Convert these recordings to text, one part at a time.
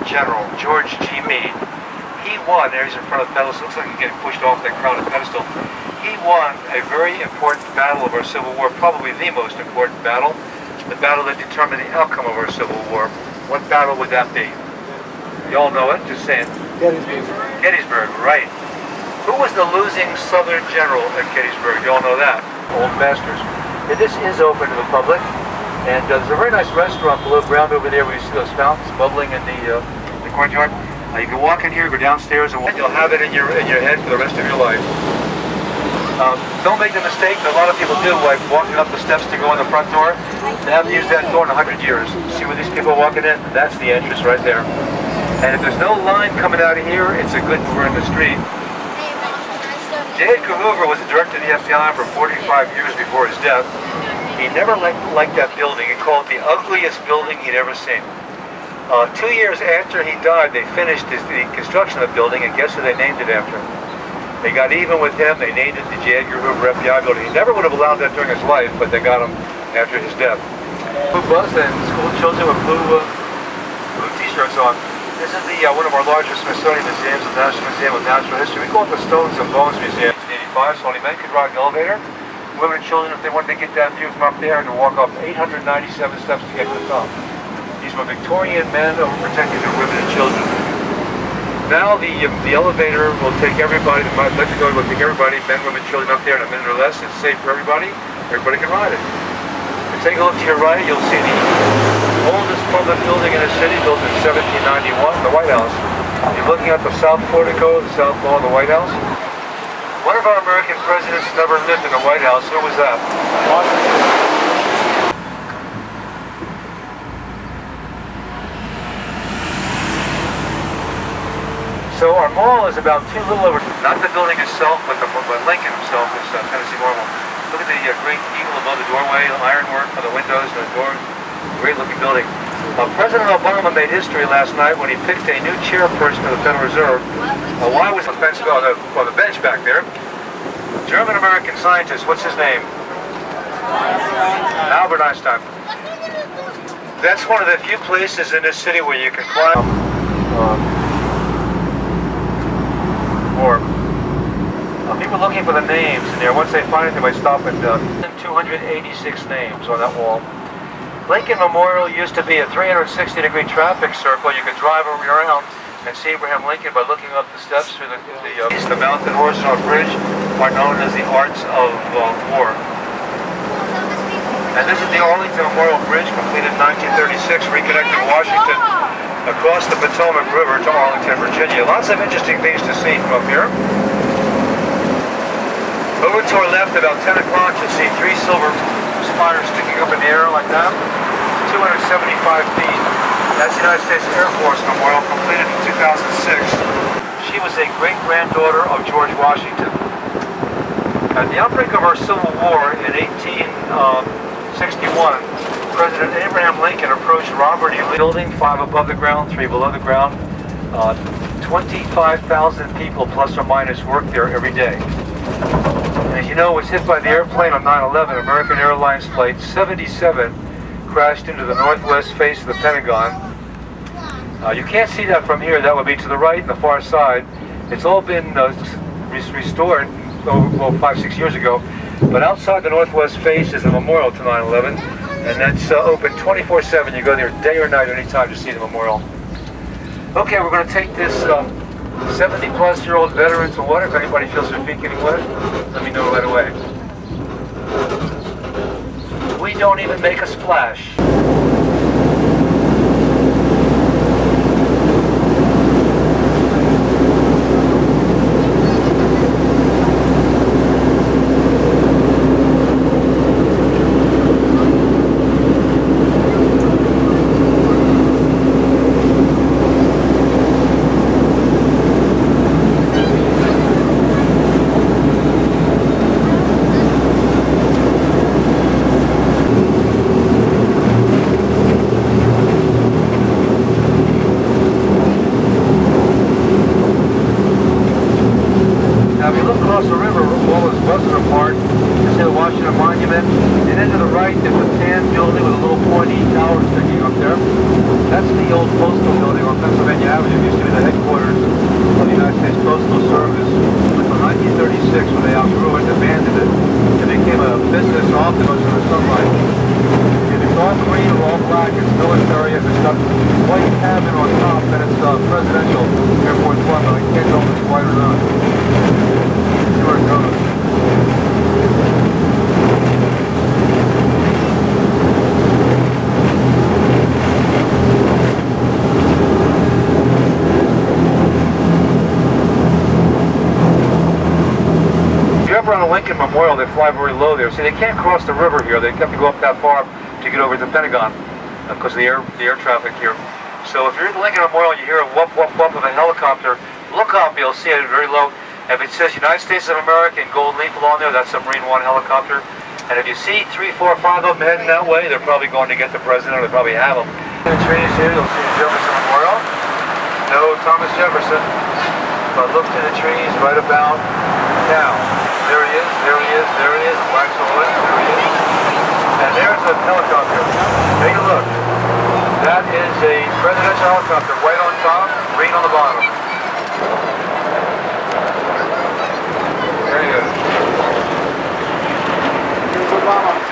General, George G. Meade. He won, there he's in front of the pedestal, looks like he's getting pushed off that crowded pedestal. He won a very important battle of our Civil War, probably the most important battle, the battle that determined the outcome of our Civil War. What battle would that be? You all know it, just saying. Gettysburg. Gettysburg, right. Who was the losing Southern general at Gettysburg? You all know that. Old Masters. And this is open to the public, and there's a very nice restaurant below ground over there where you see those fountains bubbling in the courtyard. You can walk in here, go downstairs, and you'll have it in your head for the rest of your life. Don't make the mistake that a lot of people do, like walking up the steps to go in the front door. They haven't used that door in 100 years. See where these people are walking in? That's the entrance right there. And if there's no line coming out of here, it's a good we're in the street. J. Edgar Hoover was the director of the FBI for 45 years before his death. He never liked that building. He called it the ugliest building he'd ever seen. 2 years after he died, they finished the construction of the building, and guess who they named it after? They got even with him. They named it the J. Edgar Hoover FBI building. He never would have allowed that during his life, but they got him after his death. Blue bus and school children with blue t-shirts on. This is one of our largest Smithsonian museums, the National Museum of Natural History. We call it the Stones and Bones Museum. 1985, so only men could ride an elevator. Women and children, if they wanted to get that view from up there, had to walk up 897 steps to get to the top. These were Victorian men overprotecting their women and children. Now the elevator will take everybody, the electric will take everybody, men, women, children up there in a minute or less. It's safe for everybody. Everybody can ride it. And take a look to your right, you'll see the oldest public building in the city, built in 1791, the White House. You're looking at the south portico, the south wall of the White House. One of our American presidents never lived in the White House. Who was that? So our mall is about little over, not the building itself, but Lincoln himself is Tennessee Marvel. Look at the great eagle above the doorway, the ironwork on the windows and the doors. Great looking building. President Obama made history last night when he picked a new chairperson of the Federal Reserve. Why was the bench back there? German-American scientist, what's his name? Albert Einstein. That's one of the few places in this city where you can climb. People looking for the names in there. Once they find it, they might stop at 286 names on that wall. Lincoln Memorial used to be a 360-degree traffic circle. You could drive around and see Abraham Lincoln by looking up the steps through the mountain horses on a bridge are known as the Arts of War. And this is the Arlington Memorial Bridge, completed in 1936, reconnecting Washington across the Potomac River to Arlington, Virginia. Lots of interesting things to see from up here. Over to our left, about 10 o'clock, you'll see 3 silver spires sticking up in the air like that. 275 feet. That's the United States Air Force Memorial, completed in 2006. She was a great-granddaughter of George Washington. At the outbreak of our Civil War in 1861, President Abraham Lincoln approached Robert E. Lee building, 5 above the ground, 3 below the ground. 25,000 people, plus or minus, work there every day. And as you know, was hit by the airplane on 9/11. American Airlines Flight 77 crashed into the northwest face of the Pentagon. You can't see that from here. That would be to the right and the far side. It's all been restored 5-6 years ago. But outside the northwest face is a memorial to 9/11, and that's open 24/7. You go there day or night, anytime to see the memorial. Okay, we're going to take this 70-plus-year-old veteran to water. If anybody feels their feet getting wet, let me know right away. We don't even make a splash. Avenue used to be the headquarters of the United States Postal Service. Until 1936, when they outgrew it and abandoned it, it became a business off the most of the sunlight. If it's all green or all black, it's military. If it's got white cabin on top, then it's presidential Airport Club. But I can't tell if it's white or not. See where it goes. On a Lincoln Memorial, they fly very low there. See, they can't cross the river here. They have to go up that far to get over to the Pentagon because of the air traffic here. So if you're at the Lincoln Memorial and you hear a whoop, whoop, whoop of a helicopter, look up, you'll see it very low. If it says United States of America in gold leaf along there, that's Submarine 1 helicopter. And if you see 3, 4, 5 of them heading that way, they're probably going to get the president, or they probably have them. In the trees here, you'll see Jefferson Memorial. No Thomas Jefferson, but look to the trees right about now. There he is, there he is, there he is, black silhouette, there he is. And there's a helicopter. Take a look. That is a presidential helicopter, white on top, green on the bottom. There he is.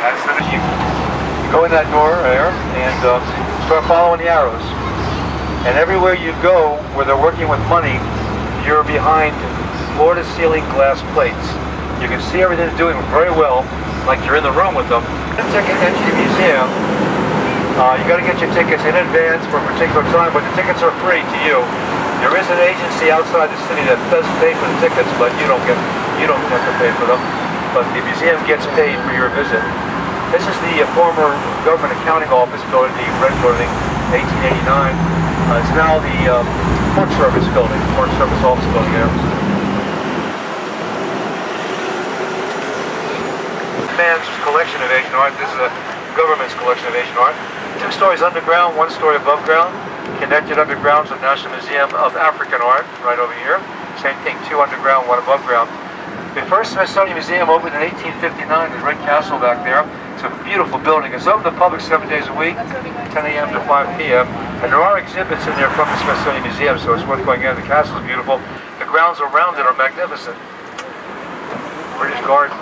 That's the machine. You go in that door there and start following the arrows. And everywhere you go where they're working with money, you're behind floor-to-ceiling glass plates. You can see everything they're doing very well, like you're in the room with them. Ticket entry to the museum. You got to get your tickets in advance for a particular time, but the tickets are free to you. There is an agency outside the city that does pay for the tickets, but you don't have to pay for them. But the museum gets paid for your visit. This is the former government accounting office building, the red building, 1889. It's now the Port Service building, Port Service office building there. Man's collection of Asian art. This is a government's collection of Asian art. 2 stories underground, 1 story above ground. Connected underground to the National Museum of African Art, right over here. Same thing, 2 underground, 1 above ground. The first Smithsonian Museum opened in 1859, the Red Castle back there. It's a beautiful building. It's open to the public 7 days a week, 10 a.m. to 5 p.m. And there are exhibits in there from the Smithsonian Museum, so it's worth going in. The castle is beautiful. The grounds around it are magnificent. British Gardens.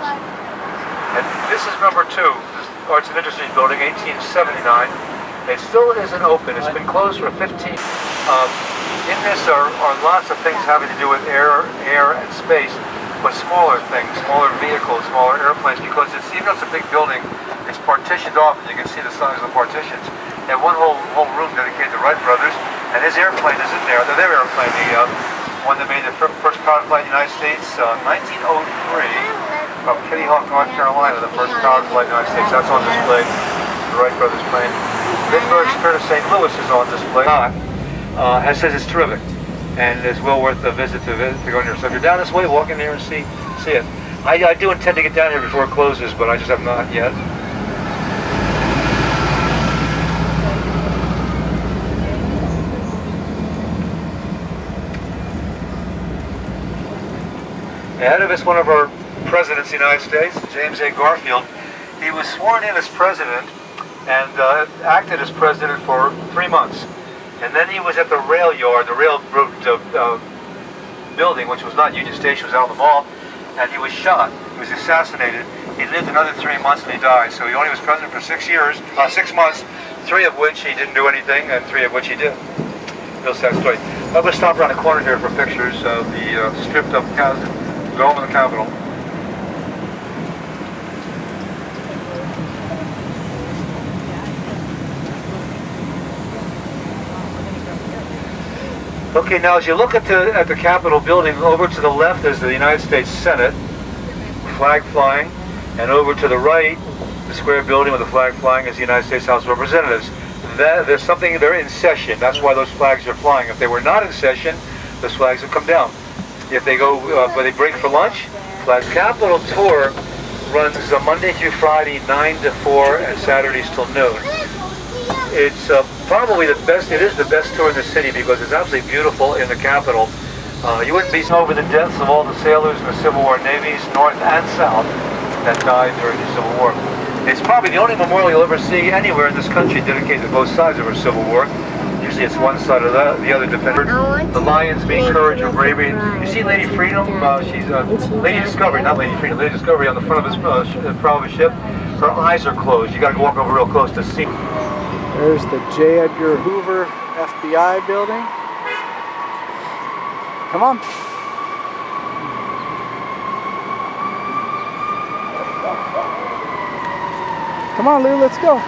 And this is number 2, Arts and Industries Building, 1879. It still isn't open. It's been closed for 15. In this are lots of things having to do with air and space, but smaller things, smaller vehicles, smaller airplanes, because even though it's a big building, it's partitioned off, and you can see the size of the partitions. And one whole room dedicated to Wright brothers, and his airplane is in there. Their airplane, the one that made the first powered flight in the United States, 1903. From Kitty Hawk, North Carolina, the first powered flight in the United States. That's on display. The Wright brothers plane. Pittsburgh Spirit of St. Louis is on display. Says it's terrific, and it's well worth a visit to go in here. So if you're down this way, walk in here and see it. I do intend to get down here before it closes, but I just have not yet. Ahead of us, one of our presidents of the United States, James A. Garfield. He was sworn in as president and acted as president for 3 months. And then he was at the rail yard, the railroad building, which was not Union Station, was out on the mall, and he was shot. He was assassinated. He lived another 3 months and he died. So he only was president for 6 months, 3 of which he didn't do anything, and 3 of which he did. Real sad story. I'm going to stop around the corner here for pictures of the stripped up dome of the Capitol. Okay, now as you look at the Capitol building, over to the left is the United States Senate, flag flying, and over to the right, the square building with the flag flying, is the United States House of Representatives. They're in session. That's why those flags are flying. If they were not in session, those flags would come down. If they go, when they break for lunch, flags. Capitol tour runs Monday through Friday, 9 to 4, and Saturdays till noon. It's probably the best. It is the best tour in the city because it's absolutely beautiful in the Capitol. You wouldn't be over the deaths of all the sailors in the Civil War navies, North and South, that died during the Civil War. It's probably the only memorial you'll ever see anywhere in this country dedicated to both sides of our Civil War. Usually it's one side or the other defender. The lions mean courage or bravery. You see Lady Freedom? She's Lady Discovery, not Lady Freedom. Lady Discovery on the front of his prow of his ship. Her eyes are closed. You got to walk over real close to see. There's the J. Edgar Hoover FBI building. Come on. Come on, Lou, let's go.